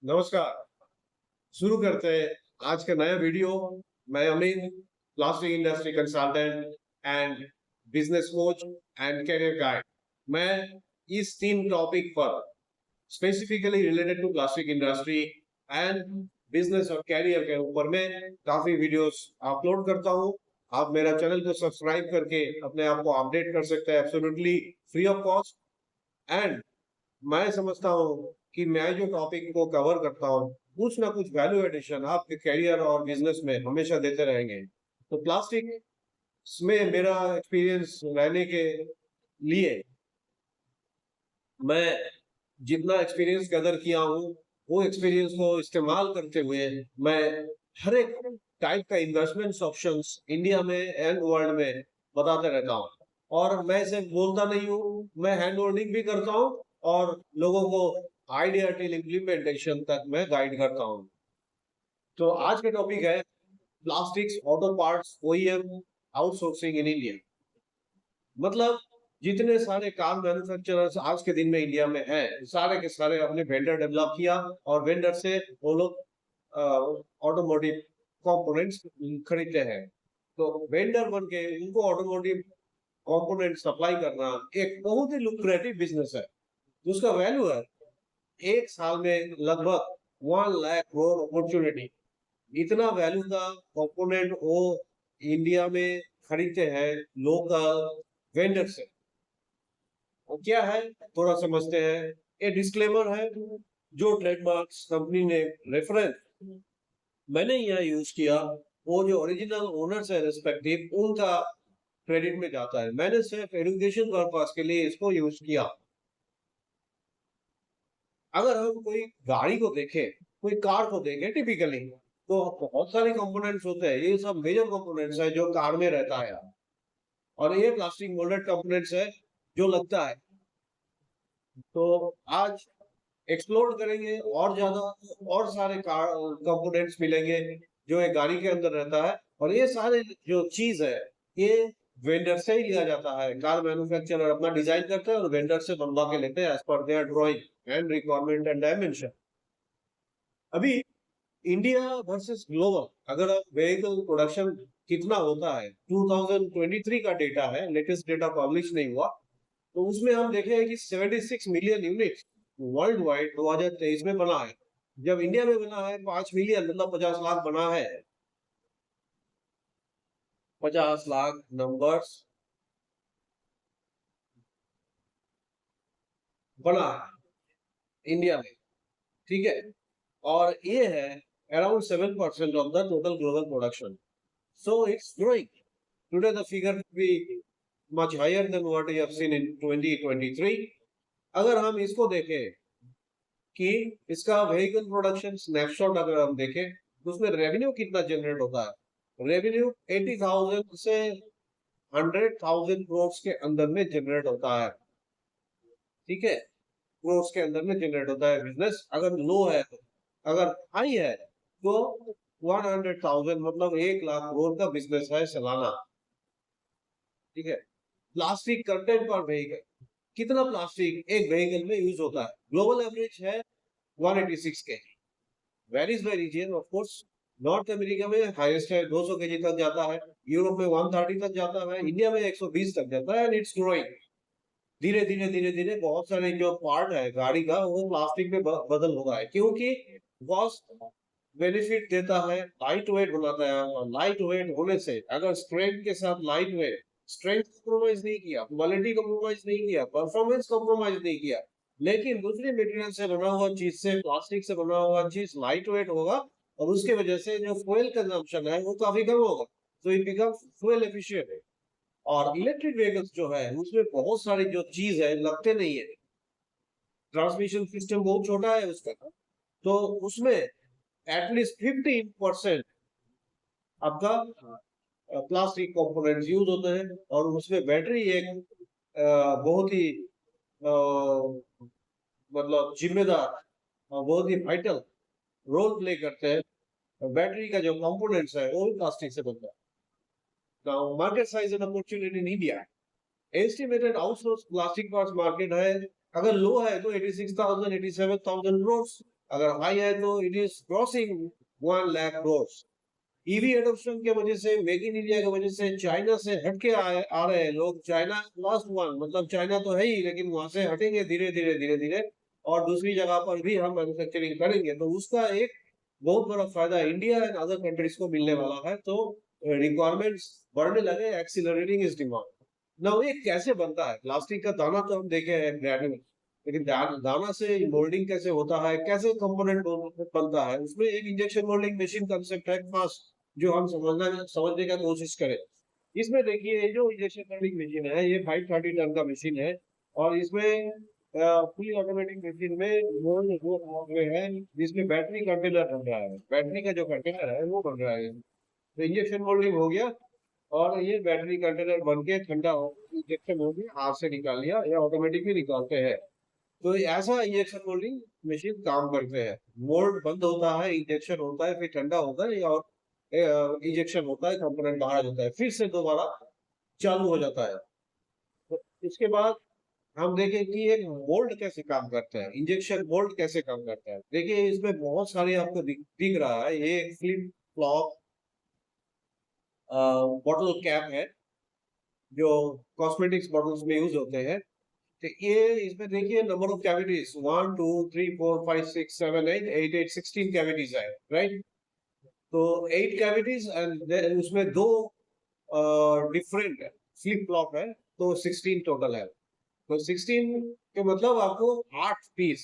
नमस्कार। शुरू करते हैं आज का नया वीडियो। मैं Amit, plastic industry consultant and business coach and career guide. मैं इस तीन टॉपिक पर specifically related to plastic industry and business और कैरियर के ऊपर में काफी वीडियोस अपलोड करता हूं। आप मेरा चैनल को सब्सक्राइब करके अपने आप को अपडेट कर सकते हैं absolutely free of cost. And मैं समझता हूँ कि मैं जो टॉपिक को कवर करता हूँ कुछ ना कुछ वैल्यू एडिशन आपके करियर और बिजनेस में हमेशा देते रहेंगे। तो प्लास्टिक में मेरा एक्सपीरियंस रहने के लिए मैं जितना एक्सपीरियंस गैदर किया हूँ वो एक्सपीरियंस को इस्तेमाल करते हुए मैं हर एक टाइप का इन्वेस्टमेंट ऑप्शंस इंडिया में एंड वर्ल्ड में बताते रहता हूँ। और मैं सिर्फ बोलता नहीं हूँ, मैं हैंड होल्डिंग भी करता हूँ और लोगों को आइडिया टिल इम्प्लीमेंटेशन तक मैं गाइड करता हूँ। तो आज का टॉपिक है plastics auto parts OEM outsourcing in India. मतलब जितने सारे कार मैन्युफैक्चरर्स आज के दिन में इंडिया में हैं, सारे के सारे अपने वेंडर डेवलप किया और वेंडर से वो लोग ऑटोमोटिव कंपोनेंट्स खरीदते हैं। तो वेंडर बन के उनको ऑटोमोटिव कंपोनेंट सप्लाई करना एक बहुत ही लुक्रेटिव बिजनेस है। उसका वैल्यू है एक साल में लगभग 1 लाख करोड़ अपॉर्चुनिटी। इतना वैल्यू का कंपोनेंट वो इंडिया में खरीदते हैं लोकल वेंडर से। वो क्या है थोड़ा समझते हैं। ये डिस्क्लेमर है जो ट्रेडमार्क्स कंपनी ने रेफरेंस मैंने यहाँ यूज किया, वो जो ओरिजिनल ओनर्स है रेस्पेक्टिव उनका क्रेडिट में जाता है। मैंने सिर्फ एजुकेशन पर्पस के लिए इसको यूज किया। अगर हम कोई गाड़ी को देखें, कोई कार को देखें टिपिकली, तो बहुत सारे कंपोनेंट्स होते हैं। ये सब मेजर कंपोनेंट्स है जो कार में रहता है और ये प्लास्टिक मोल्डेड कंपोनेंट्स है जो लगता है। तो आज एक्सप्लोर करेंगे और ज्यादा और सारे कार कंपोनेंट्स मिलेंगे जो एक गाड़ी के अंदर रहता है। और ये सारे जो चीज है ये वेंडर से ही लिया जाता है। कार मैन्युफैक्चरर अपना डिजाइन करते हैं और वेंडर से बनवा के लेते हैं एज पर their drawing and requirement and dimension. अभी इंडिया वर्सेस ग्लोबल अगर आप व्हीकल प्रोडक्शन कितना होता है, 2023 का डेटा है, लेटेस्ट डेटा पब्लिश नहीं हुआ। तो उसमें हम देखे हैं कि 76 मिलियन यूनिट वर्ल्ड वाइड 2023 में बना है। जब इंडिया में बना है 5 मिलियन मतलब 50 लाख बना है। 50 लाख नंबर्स बना है इंडिया में, ठीक है। और ये है around 7% of the total global production. So it's growing. Today the figure be much higher than what you have seen in 2023। अगर हम इसको देखें कि इसका व्हीकल प्रोडक्शन स्नैपशॉट अगर हम देखें तो उसमें रेवेन्यू कितना जनरेट होता है। रेवेन्यू 80,000 से 100,000 करोड़ के अंदर में जनरेट होता है, ठीक है। करोड़ के अंदर में जनरेट होता है बिजनेस। अगर लो है तो, अगर हाई है तो 100,000 मतलब 1 लाख करोड़ का बिजनेस है सालाना, ठीक है। प्लास्टिक कंटेंट पर व्हीकल, कितना प्लास्टिक एक व्हीकल में यूज होता है। ग्लोबल एवरेज है 186 K, varies by region of course. North America में हाईएस्ट है 200 केजी तक जाता है, यूरोप में 130 तक जाता है, इंडिया में 120 तक जाता है। एंड इट्स ग्रोइंग धीरे धीरे धीरे धीरे। बहुत सारे जो पार्ट है गाड़ी का वो प्लास्टिक में बदल हो रहा है क्योंकि कॉस्ट बेनिफिट देता है, लाइट वेट बनाता है। और लाइट वेट होने से अगर स्ट्रेंथ के साथ लाइट वेट, स्ट्रेंथ कॉम्प्रोमाइज नहीं किया, क्वालिटी कॉम्प्रोमाइज नहीं किया, परफॉर्मेंस कॉम्प्रोमाइज नहीं किया, लेकिन दूसरे मटेरियल से बना हुआ चीज से, प्लास्टिक से बना हुआ चीज लाइट वेट होगा और उसके वजह से जो फ्यूल कंजम्पशन है वो काफी कम होगा। तो इट बिकम फ्यूल एफिशिएंट। और इलेक्ट्रिक व्हीकल्स जो है उसमें बहुत सारी जो चीज है लगते नहीं है। ट्रांसमिशन सिस्टम बहुत छोटा है उसका, तो उसमें एटलीस्ट 15% आपका प्लास्टिक कंपोनेंट्स यूज होते हैं। और उसमें बैटरी एक बहुत ही मतलब जिम्मेदार और बहुत ही वाइटल रोल प्ले करते हैं। बैटरी का जो कंपोनेंट्स है वो भी प्लास्टिक से बनता है। Now market size and opportunity in India, estimated outsource plastic parts market है, अगर लो है तो 86,000 87,000 करोड़। अगर हाई है तो it is crossing 1 lakh crore. EV adoption के वजह से, मेक इन इंडिया की वजह से चाइना से हटके आ रहे हैं लोग। चाइना लास्ट वन, मतलब चाइना तो है ही, लेकिन वहां से हटेंगे धीरे धीरे धीरे धीरे, और दूसरी जगह पर भी हम मैन्युफैक्चरिंग करेंगे, तो उसका एक बहुत बड़ा फायदा इंडिया एंड अदर कंट्रीज को मिलने वाला है। तो रिक्वायरमेंट्स बढ़ने लगे, एक्सीलरेटिंग इज डिमांड। ना ये कैसे बनता है? प्लास्टिक का दाना तो हम देखे हैं ग्रेन्यूल, लेकिन दाना से मोल्डिंग कैसे होता है, कैसे कंपोनेंट बनता है, उसमें एक इंजेक्शन मोल्डिंग मशीन कंसेप्ट है खास, जो हम समझने का कोशिश करें। इसमें देखिए, ये जो इंजेक्शन मोल्डिंग मशीन है, ये 530 टन का मशीन है, और इसमें फुली ऑटोमेटिक मशीन में मोल्ड वो है जिसमें बैटरी कंटेनर बन रहा है, बैटरी का जो कंटेनर है वो बन रहा है। तो इंजेक्शन मोल्डिंग हो गया, और ये बैटरी कंटेनर बन के ठंडा हो, इंजेक्शन हो गया, हाथ से निकाल लिया, या ऑटोमेटिकली निकालते हैं। तो ऐसा इंजेक्शन मोल्डिंग मशीन काम करते हैं। मोल्ड बंद होता है, इंजेक्शन होता है, फिर ठंडा होता है, और इंजेक्शन होता है, कंपोनेंट बाहर होता है, फिर से दोबारा चालू हो जाता है। तो इसके बाद हम देखें कि एक मोल्ड कैसे काम करता है, इंजेक्शन मोल्ड कैसे काम करता है। देखिए, इसमें बहुत सारे आपको दिख रहा है, ये एक फ्लिप फ्लॉप बॉटल कैप है, जो कॉस्मेटिक्स बॉटल्स में यूज होते हैं। तो ये इसमें देखिए, नंबर ऑफ कैविटीज 1 2 3 4 5 6 7 8 16 कैविटीज है, राइट? तो 8 कैविटीज, एंड उसमें दो डिफरेंट फ्लिप फ्लॉप है, तो 16 टोटल है। तो 16 के मतलब आपको 8 पीस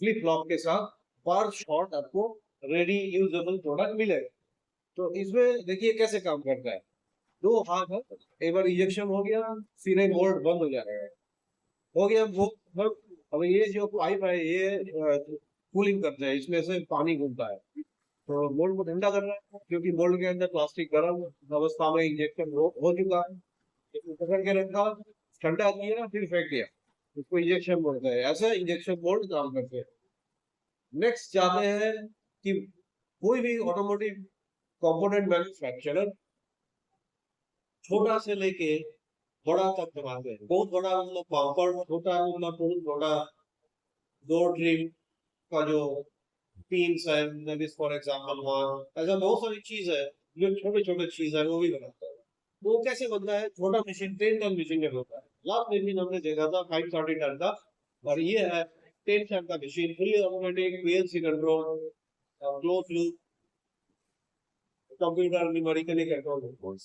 फ्लिप फ्लॉप के साथ पर शॉट आपको रेडी यूजेबल प्रोडक्ट मिलेगा। तो इसमें देखिए कैसे काम करता है। दो हाथ है, एक बार इंजेक्शन हो गया, फिर एक मोल्ड बंद हो जाएगा, हो गया वो। अब ये जो पाइप है, ये कूलिंग करता है, इसमें से पानी घूमता है, तो मोल्ड को ठंडा कर रहा है, क्योंकि मोल्ड के अंदर प्लास्टिक गर्म अवस्था में इंजेक्शन हो चुका है। इसको पकड़ के रखा, ठंडा किया, फिर फेंक दिया, उसको इंजेक्शन बोलते हैं। ऐसा इंजेक्शन मोल्ड काम करते हैं। नेक्स्ट जाते हैं कि कोई भी ऑटोमोटिव कंपोनेंट मैन्युफैक्चरर छोटा से लेके बड़ा तक बनाते हैं। बहुत बड़ा मतलब बम्पर, छोटा मतलब बहुत बड़ा दो ट्रिम का जो पिंस है, फॉर एग्जांपल वन, ऐसा बहुत सारी चीज है, जो छोटे छोटे चीज है वो भी बनाता है। वो कैसे बनता है? छोटा मशीन 10 टन मशीन में होता है। लास्ट मशीन हमने देखा था 530 टन का, और ये है 10 टन का machine, fully automatic, PLC control, close loop, computer numerically control.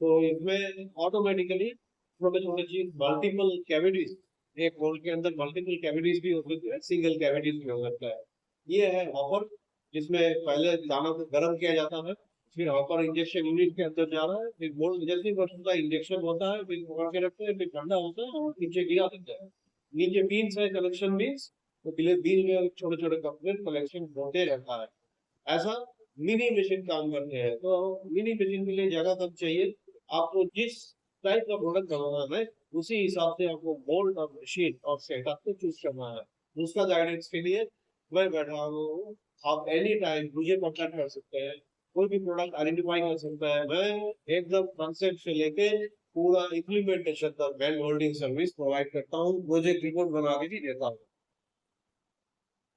तो इसमें ऑटोमेटिकली छोटे छोटे चीज, मल्टीपल कैविटीज, एक होल के अंदर मल्टीपल कैविटीज भी हो सकती है, सिंगल कैविटीज भी हो सकता है। ये है हॉपर, जिसमें पहले दाना को गर्म किया जाता है, फिर हॉपर इंजेक्शन यूनिट के अंदर जा रहा है, फिर मोल्ड जैसे ही का इंजेक्शन होता है, फिर पकड़ के रखते हैं, फिर ठंडा होता है और नीचे गिरा देते हैं। नीचे बीन्स है, कलेक्शन बीन्स, तो पहले बीन में छोटे छोटे कंपोनेंट कलेक्शन होते रहता है। ऐसा मिनी मशीन काम करते हैं। तो मिनी मशीन के लिए जगह कम चाहिए, आपको जिस टाइप का प्रोडक्ट बनाना है उसी हिसाब से आपको बोल्ट और मशीन और सेटअप को चूज करना है। उसका गाइडेंस के लिए मैं बैठा हूँ, आप एनी टाइम मुझे कॉन्टेक्ट कर सकते हैं, कोई भी प्रोडक्ट आइडेंटिफाई कर सकता है। मैं एकदम कंसेप्ट से लेके पूरा इम्प्लीमेंटेशन तक वेल होल्डिंग सर्विस प्रोवाइड करता हूँ, प्रोजेक्ट रिपोर्ट बना के भी देता हूँ,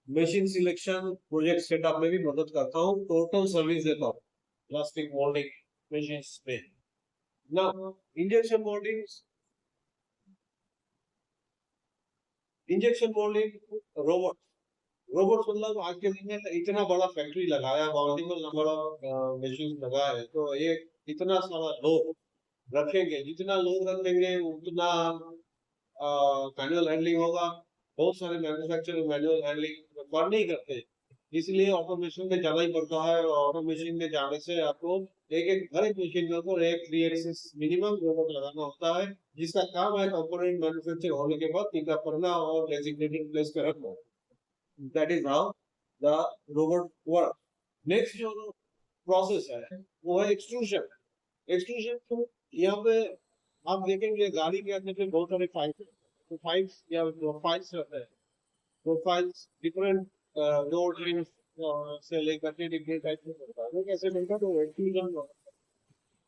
मशीन सिलेक्शन, प्रोजेक्ट सेटअप में भी मदद करता हूँ, टोटल सर्विस देता हूँ प्लास्टिक मोल्डिंग मशीन में। ना injection moulding, injection moulding robot, robot मतलब आज के दिन में इतना बड़ा फैक्ट्री लगाया, मल्टीपल नंबर ऑफ मशीन लगाए, तो ये इतना सारा लोग रखेंगे, जितना लोग रखेंगे उतना मैनुअल हैंडलिंग होगा। बहुत सारे मैन्युफैक्चरर मैनुअल हैंडलिंग पर नहीं करते, इसलिए ऑटोमेशन में जाना ही पड़ता है। और ऑटोमेशन में जाने से आपको एक एक हर एक मशीन के ऊपर एक 3 एक्सिस मिनिमम रोबोट लगाना होता है, जिसका काम है कंपोनेंट मैन्युफैक्चर होने के बाद पिकअप करना और डेजिग्नेटेड प्लेस पे रखना। That is how the robot work. Next जो प्रोसेस है वो है एक्सट्रूशन। एक्सट्रूशन तो यहाँ पे आप देखेंगे गाड़ी के अंदर पे बहुत सारे फाइल्स, तो फाइल्स या फाइल्स रहते हैं, वो फाइल्स डिफरेंट डोर ड्रिल्स से लेकर के डिफरेंट टाइप के होता है। वो कैसे बनता है? तो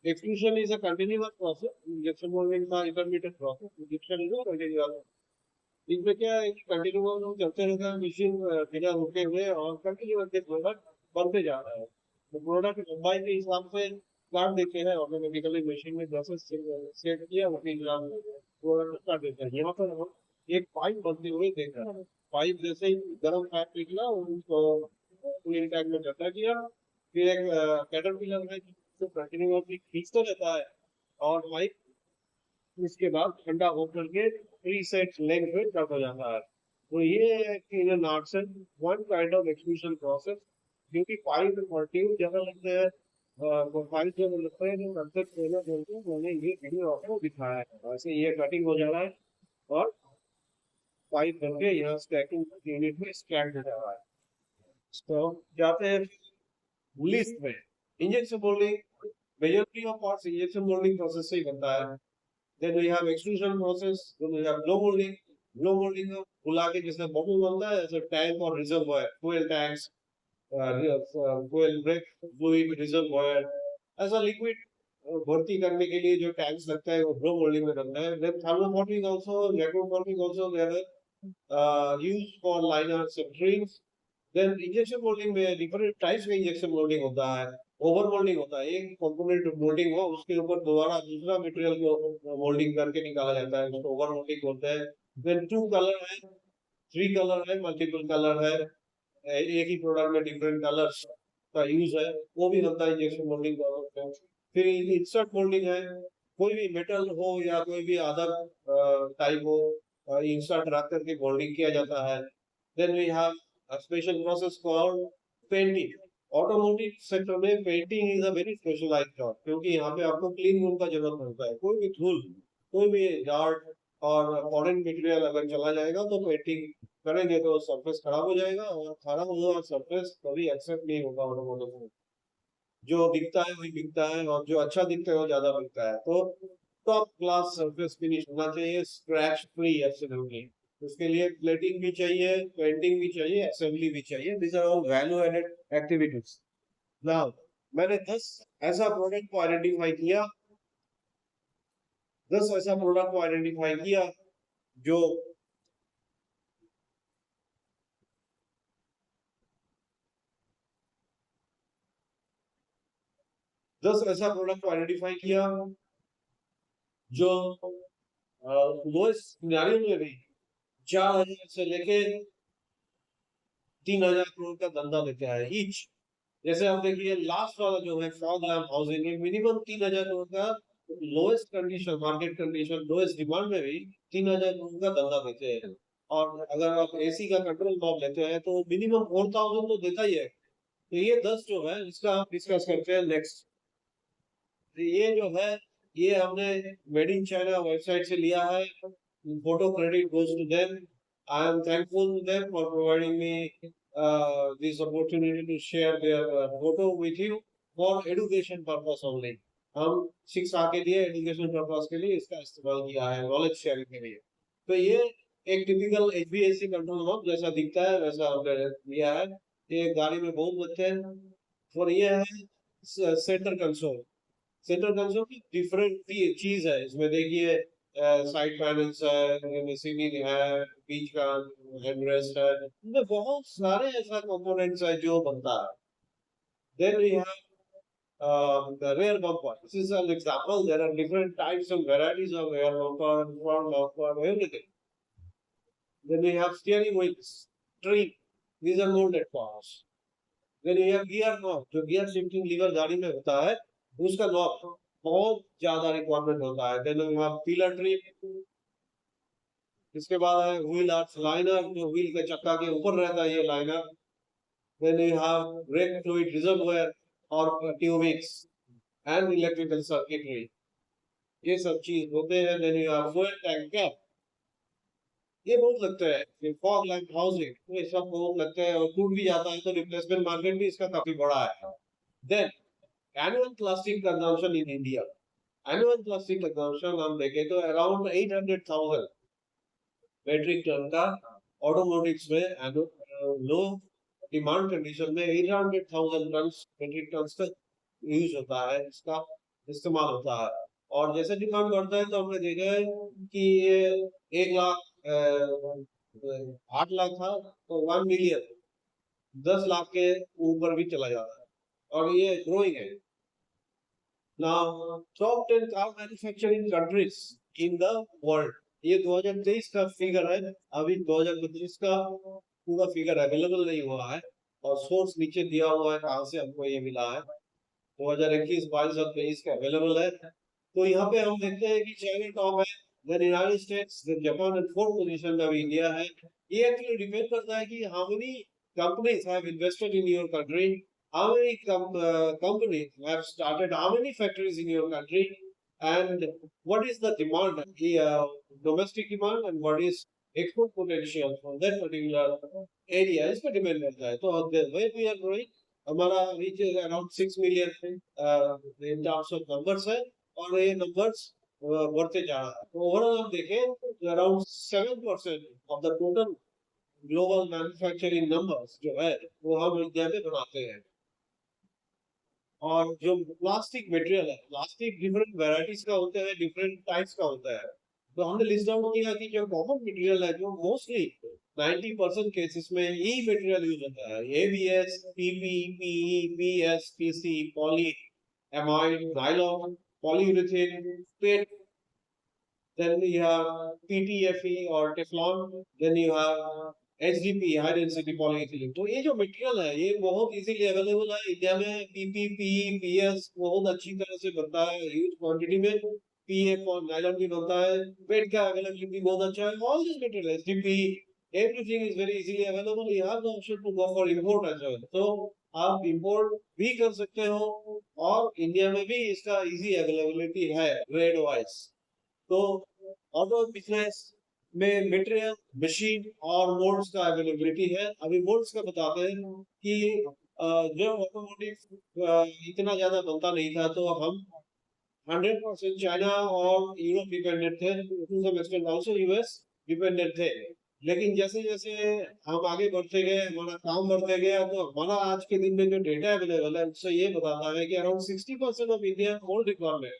extrusion is a continuous process, injection moulding का intermediate process, injection is a continuous. इसमें क्या है कि कंटिन्यू चलते रहता है, मशीन बिना रुके हुए और कंटिन्यू प्रोडक्ट बनते जा रहा है। तो प्रोडक्ट लंबाई के हिसाब से काट देते हैं ऑटोमेटिकली, मशीन में जैसे सेट किया उसी हिसाब से प्रोडक्ट काट देते हैं। यहाँ पर हम एक पाइप बनते हुए देख रहे हैं। पाइप जैसे ही गर्म पाइप निकला उसको पूरी टैंक में इकट्ठा किया, फिर एक कैटरपिलर है जो कंटिन्यूअसली खींचता रहता है, और पाइप इसके बाद ठंडा होकर के प्रीसेट लेंथ में कट हो जाता है। तो ये है कि इन नॉटसन one kind of extrusion process, क्योंकि पाइप में ट्यूब ज्यादा लगते हैं, वो पाइप जब लगते हैं तो कंसेप्ट पहले बोलते हैं, मैंने ये वीडियो आपको दिखाया है। वैसे ये कटिंग हो जा रहा है और पाइप बन के यहाँ स्टैकिंग यूनिट में स्टैक हो जा रहा है। तो जाते हैं लिस्ट में। Injection moulding majority of parts injection moulding process से ही बनता है। Then we have extrusion process, then we have blow molding. Blow molding में फुला के जिसमें bottle बनता है, जैसे tank और reservoir, fuel tanks, fuel brake fluid reservoir, ऐसा liquid भर्ती करने के लिए जो tanks लगता है वो blow molding में बनता है। Then thermoforming also, electroforming also they are used for liners and trims. Then injection moulding में डिफरेंट टाइप्स का इंजेक्शन मोल्डिंग होता है। ओवर मोल्डिंग होता है, एक कंपोनेंट मोल्डिंग हो उसके ऊपर दोबारा दूसरा मटेरियल को मोल्डिंग करके निकाला जाता है, उसको ओवर मोल्डिंग बोलते हैं। देन टू कलर है, थ्री कलर है, मल्टीपल कलर है, एक ही प्रोडक्ट में डिफरेंट कलर्स का यूज है, वो भी होता है इंजेक्शन मोल्डिंग। फिर इंसर्ट मोल्डिंग है, कोई भी मेटल हो या कोई भी अदर टाइप हो, इंसर्ट रख करके मोल्डिंग किया जाता है। Then we have a special process called painting. Automotive sector में painting is a very specialised job, क्योंकि यहाँ पे आपको क्लीन रूम का जरूरत पड़ता है। कोई भी धूल, कोई भी डार्ट और फॉरेन मटेरियल अगर चला जाएगा तो पेंटिंग करेंगे तो सरफेस खराब हो जाएगा, और खराब हुआ सरफेस कभी एक्सेप्ट नहीं होगा ऑटोमोटिव में। जो दिखता है वही दिखता है, और जो अच्छा दिखता है वो ज्यादा दिखता है। तो टॉप क्लास सरफेस फिनिश होना चाहिए, स्क्रैच फ्री एब्सोल्युटली। उसके लिए प्लेटिंग भी चाहिए, पेंटिंग भी चाहिए, असेंबली भी चाहिए। This are all value added activities. Now मैंने 10 ऐसा प्रोडक्ट को आइडेंटिफाई किया, 10 ऐसा प्रोडक्ट को आइडेंटिफाई किया जो 10 ऐसा प्रोडक्ट को आइडेंटिफाई किया जो लोएस्ट सिनेरियो में भी 4,000 से लेके 3,000 करोड़ का धंधा देता है ईच। जैसे आप देखिए लास्ट वाला जो है फॉग लैम्प हाउसिंग में मिनिमम 3,000 करोड़ का lowest condition, market condition, lowest demand में भी 3,000 करोड़ का धंधा देते हैं। और अगर आप एसी का कंट्रोल नॉब लेते हैं तो मिनिमम 4,000 तो देता ही है। तो ये 10 जो है इसका हम डिस्कस करते हैं नेक्स्ट। तो ये जो है ये हमने मेड इन चाइना वेबसाइट से लिया है। Photo credit goes to them. I am thankful to them for providing me this opportunity to share their photo with you for education purpose only। हम शिक्षा के लिए, एजुकेशन पर्पस के लिए इसका इस्तेमाल किया है, नॉलेज शेयरिंग के लिए। तो ये एक टिपिकल एचवीएसी कंट्रोल नॉब जैसा दिखता है वैसा हमने लिया है। ये गाड़ी में बहुत बच्चे हैं। और ये है सेंटर कंसोल। सेंटर कंसोल की डिफरेंट चीज है इसमें, देखिए साइड पैनल्स है, सीलिंग है, बीच का हेडरेस्ट है, इनमें बहुत सारे ऐसा कंपोनेंट्स है जो बनता है। Then we have the rear bumper. This is an example. There are different types and varieties of rear bumper, front bumper, everything. Then we have steering wheels, tree. These are molded parts. Then we have gear knob. जो gear shifting lever गाड़ी में होता है उसका knob बहुत ज्यादा requirement होता है। Then we have pillar tree। इसके बाद है wheel arch liner, जो wheel के चक्का के ऊपर रहता है ये liner। Then we have brake fluid reservoir और tubings and electrical circuitry। ये सब चीज होते हैं। Then you have fuel tank cap। ये बहुत लगता है कि फॉग लैम्प हाउसिंग ये सब बहुत लगता है, और टूट भी जाता है तो रिप्लेसमेंट मार्केट भी इसका काफी बड़ा है। Then annual plastic consumption in India. Annual plastic consumption हम देखें तो अराउंड 800,000 मेट्रिक टन का ऑटोमोटिव्स में लो डिमांड कंडीशन में 800,000 टन मेट्रिक टन का यूज होता है, इसका इस्तेमाल होता है। और जैसे डिमांड बढ़ता है तो हमने देखा है कि ये 1 लाख 8 लाख था तो 1 मिलियन 10 लाख के ऊपर भी चला जा रहा है और ये ग्रोइंग है। Now, top 10 car manufacturing countries in the world. ये 2023 का फिगर है, अभी 2025 का पूरा फिगर अवेलेबल नहीं हुआ है और सोर्स नीचे दिया हुआ है कहाँ से हमको ये मिला है। 2021, 22 और 23 का अवेलेबल है। तो यहाँ पे हम देखते हैं कि चाइना टॉप है, then United States, then Japan and fourth position में अभी इंडिया है। ये एक्चुअली डिपेंड करता है कि how many companies have invested in your country, how many companies have started, how many factories in your country, and what is the demand, domestic demand, and what is export potential from that particular area, इस पर depend करता है। तो the way we are growing, हमारा reach is around 6 million in terms of numbers है और ये numbers बढ़ते जा रहा है। तो ओवरऑल हम देखें तो around 7% of the total global manufacturing numbers जो है वो हम इंडिया में बनाते हैं। और जो प्लास्टिक मटेरियल है, प्लास्टिक डिफरेंट वैरायटीज का होता है, डिफरेंट टाइप्स का होता है। तो हमने लिस्ट आउट किया कि जो कॉमन मटेरियल है, जो मोस्टली 90% केसेस में यही मटेरियल यूज होता है, ABS, PP, PE, PS, PC, poly amide, nylon, polyurethane, PET, then you have PTFE or Teflon, then you have HDP, high density polyethylene। तो ये जो मटेरियल है ये बहुत इजीली अवेलेबल है इंडिया में। पीपी, पीएस बहुत अच्छी तरह से बनता है ह्यूज क्वांटिटी में, पीएफ और नायलॉन भी बनता है, पेट का अवेलेबिलिटी बहुत अच्छा है। All this material HDP, everything is very easily available. You have the option to go for import as well, तो आप इंपोर्ट भी कर सकते हो और इंडिया में भी इसका इजी अवेलेबिलिटी है ग्रेड वाइज। तो ऑटो बिजनेस में मटेरियल, मशीन और मोड्स का अवेलेबिलिटी है। अभी मोड्स का बताते हैं कि जो ऑटोमोटिव इतना ज्यादा बनता नहीं था तो हम 100% चाइना और यूरोप डिपेंडेंट थे, to some extent also US dependent थे। लेकिन जैसे जैसे हम आगे बढ़ते गए, हमारा काम बढ़ते गया, तो हमारा आज के दिन में जो डेटा अवेलेबल है उससे ये बताता है कि around 60% of India mould requirement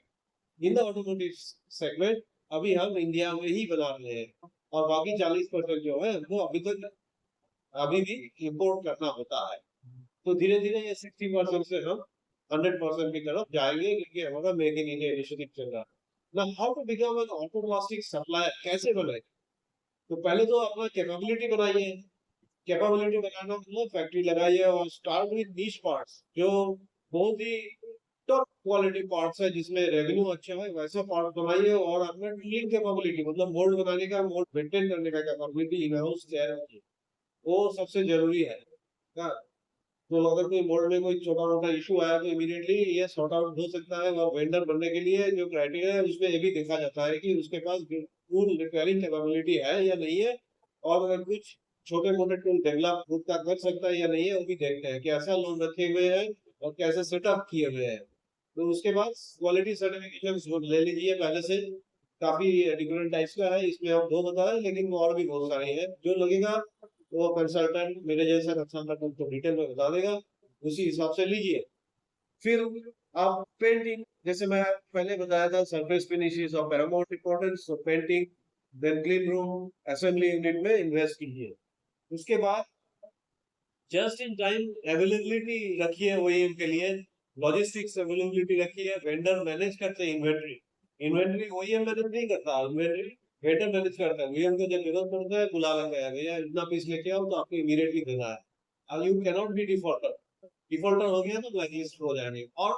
in the automotive segment अभी हम इंडिया में ही बना रहे हैं और बाकी 40% जो है वो अभी भी इम्पोर्ट करना होता है। तो धीरे धीरे ये 60% से हम 100% की तरफ जाएंगे क्योंकि हमारा मेक इन इंडिया इनिशिएटिव चल रहा है ना। How to become an auto plastic supplier, कैसे बने? तो पहले तो अपना कैपेबिलिटी बनाइए। कैपेबिलिटी बनाना मतलब फैक्ट्री लगाइए और स्टार्ट विद नीश पार्ट्स, जो बहुत ही टॉप क्वालिटी पार्ट्स है जिसमें रेवेन्यू अच्छा है, वैसा पार्ट बनाइए। और अपना टूलिंग कैपेबिलिटी मतलब मोल्ड बनाने का, मोल्ड मेंटेन करने का कैपेबिलिटी इन हाउस है, वो सबसे जरूरी है ना। तो अगर कोई मोल्ड में कोई छोटा मोटा इशू आया तो इमीडिएटली ये सॉर्ट आउट हो सकता है। और वेंडर बनने के लिए जो क्राइटेरिया है उसमें ये भी देखा जाता है कि उसके पास टूल रिपेयरिंग कैपेबिलिटी है या नहीं है, और अगर कुछ छोटे मोटे टूल डेवलप खुद का कर सकता है या नहीं है वो भी देखते हैं, कैसा लोन रखे हुए हैं और कैसे सेटअप किए हुए हैं। तो उसके बाद क्वालिटी सर्टिफिकेशन ले लीजिए पहले से, काफी डिफरेंट टाइप्स का है, इसमें हम दो बताए लेकिन और भी बहुत सारे हैं। जो लगेगा वो कंसल्टेंट मेरे जैसा कंसल्टेंट उनको डिटेल में बता देगा, उसी हिसाब से लीजिए। फिर आप पेंटिंग, जैसे मैं पहले बताया था surface finishes of paramount importance, तो painting, then clean room, assembly unit में इन्वेस्ट कीजिए। उसके बाद जस्ट इन टाइम अवेलेबिलिटी रखिए ओईएम के लिए, लॉजिस्टिक्स अवेलेबिलिटी रखिए। वेंडर मैनेज करते हैं इन्वेंट्री, इन्वेंट्री ओईएम मैनेज नहीं करता, इन्वेंट्री वेंडर मैनेज करता है। ओईएम को जब जरूरत पड़ता है बुला लेते हैं, भैया इतना पीस लेके आओ तो आपको इमीडिएटली देना है। अब you can not be defaulter, defaulter हो गया तो ब्लैक लिस्ट हो जाएंगे। और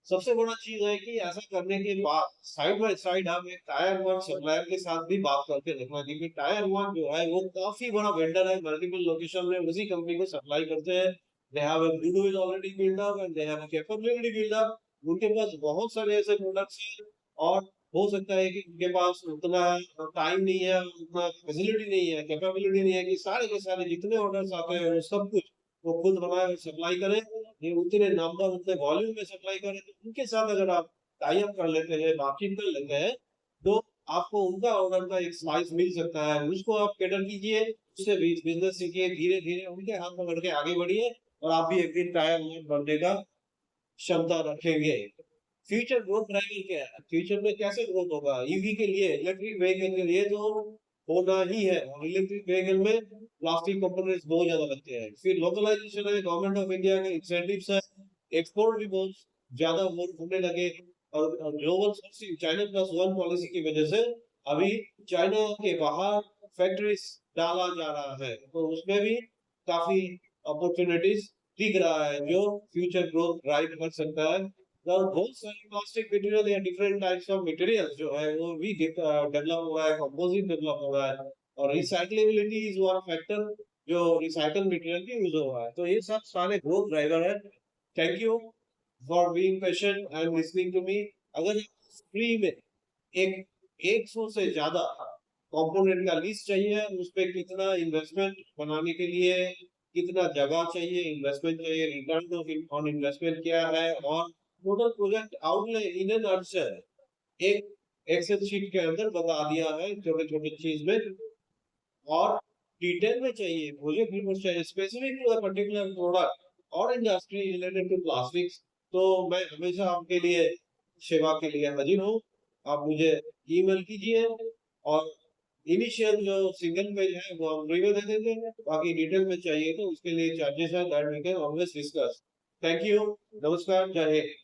सबसे बड़ा चीज है कि ऐसा करने के बाद साइड बाय साइड हम एक टायर वन सप्लायर के साथ भी बात करके देखना, क्योंकि टायर वन जो है वो काफी बड़ा वेंडर है, मल्टीपल लोकेशन में उसी कंपनी को सप्लाई करते हैं। They have a goodwill already build up and they have a capability build up. उनके पास बहुत सारे ऐसे प्रोडक्ट्स हैं और हो सकता है कि उनके पास उतना टाइम नहीं है, उतना फैसिलिटी नहीं है, कैपेबिलिटी नहीं है कि सारे के सारे जितने ऑर्डर्स आते हैं वो सब कुछ वो खुद बनाए और सप्लाई करें। ये उतने नंबर उतने वॉल्यूम में सप्लाई करें, तो उनके साथ अगर आप टाई अप कर लेते हैं, बातचीत कर लेते हैं, तो आपको उनका ऑर्डर का एक स्लाइस मिल सकता है। उसको आप कैटर कीजिए, उससे भी बिजनेस सीखिए, धीरे धीरे उनके हाथ पकड़ के आगे बढ़िए और आप भी एक दिन टायर बनने का क्षमता रखेंगे। फ्यूचर ग्रोथ ड्राइवर क्या है, फ्यूचर में कैसे ग्रोथ होगा? ईवी के लिए, इलेक्ट्रिक व्हीकल के लिए तो होना ही है और इलेक्ट्रिक व्हीकल में प्लास्टिक कंपोनेंट्स बहुत ज्यादा लगते हैं। फिर लोकलाइजेशन है, गवर्नमेंट ऑफ इंडिया के इंसेंटिव्स है, एक्सपोर्ट भी बहुत ज्यादा होने लगे और global sourcing China plus one policy की वजह से अभी चाइना के बाहर फैक्ट्रीज डाला जा रहा है, तो उसमें भी काफी अपॉर्चुनिटीज दिख रहा है जो फ्यूचर ग्रोथ ड्राइव कर सकता है। और बहुत सारे प्लास्टिक मटेरियल या डिफरेंट टाइप्स ऑफ मटेरियल जो है वो भी डेवलप हो रहा है, कंपोजिट डेवलप हो रहा है और रिसाइक्लेबिलिटी इज वन फैक्टर जो रिसाइकल मटेरियल भी यूज हो रहा है। तो ये सब सारे ग्रोथ ड्राइवर है। Thank you for being patient and listening to me. अगर फ्री में एक 100 से ज्यादा कंपोनेंट का लिस्ट चाहिए, उस पे कितना इन्वेस्टमेंट बनाने के लिए कितना जगह चाहिए, इन्वेस्टमेंट चाहिए, रिटर्न ऑन इन्वेस्टमेंट क्या है और total project outlay in an nutshell एक एक्सेल शीट के अंदर बता दिया है छोटे छोटे चीज में। और डिटेल में चाहिए, प्रोजेक्ट रिपोर्ट चाहिए स्पेसिफिक टू पर्टिकुलर प्रोडक्ट और इंडस्ट्री रिलेटेड टू प्लास्टिक्स, तो मैं हमेशा आपके लिए सेवा के लिए हाजिर हूँ। आप मुझे ईमेल कीजिए और इनिशियल जो सिंगल पेज है वो हम फ्री में दे देंगे, बाकी डिटेल में चाहिए तो उसके लिए चार्जेस है that we can always discuss. Thank you, नमस्कार, जय हिंद।